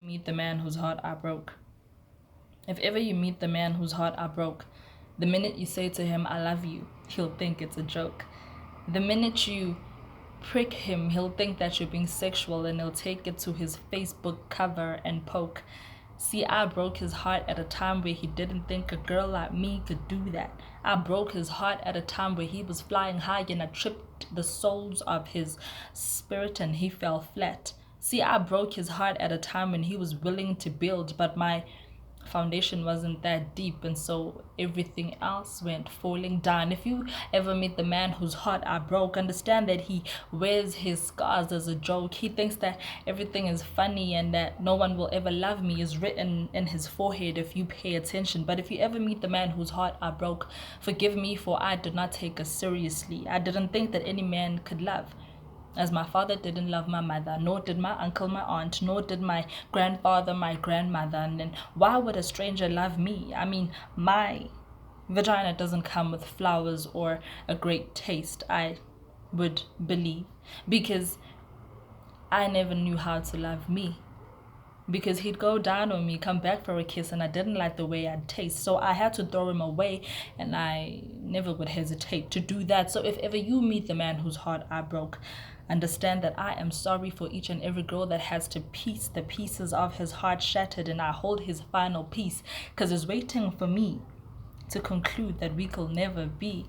Meet the man whose heart I broke. If ever you meet the man whose heart I broke, the minute you say to him, I love you, he'll think it's a joke. The minute you prick him, he'll think that you're being sexual and he'll take it to his Facebook cover and poke. See, I broke his heart at a time where he didn't think a girl like me could do that. I broke his heart at a time where he was flying high and I tripped the soles of his spirit and he fell flat. See, I broke his heart at a time when he was willing to build, but my foundation wasn't that deep, and so everything else went falling down. If you ever meet the man whose heart I broke, understand that he wears his scars as a joke. He thinks that everything is funny and that no one will ever love me is written in his forehead if you pay attention. But if you ever meet the man whose heart I broke, forgive me, for I did not take it seriously. I didn't think that any man could love, as my father didn't love my mother, nor did my uncle, my aunt, nor did my grandfather, my grandmother. And then why would a stranger love me? I mean, my vagina doesn't come with flowers or a great taste, I would believe, because I never knew how to love me. Because he'd go down on me, come back for a kiss, and I didn't like the way I'd taste. So I had to throw him away, and I never would hesitate to do that. So if ever you meet the man whose heart I broke, understand that I am sorry for each and every girl that has to piece the pieces of his heart shattered, and I hold his final piece, because he's waiting for me to conclude that we could never be.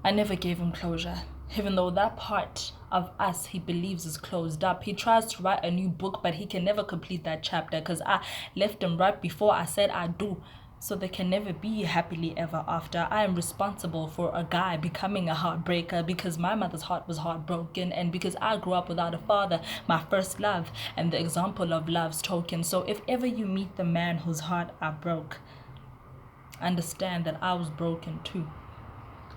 I never gave him closure, even though that part of us he believes is closed up. He tries to write a new book, but he can never complete that chapter because I left him right before I said I do. So there can never be happily ever after. I am responsible for a guy becoming a heartbreaker because my mother's heart was heartbroken, and because I grew up without a father, my first love and the example of love's token. So if ever you meet the man whose heart I broke, understand that I was broken too.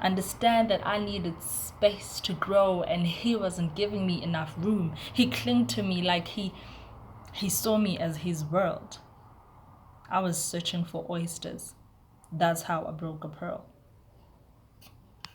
Understand that I needed space to grow and he wasn't giving me enough room. He clung to me like he saw me as his world. I was searching for oysters. That's how I broke a pearl.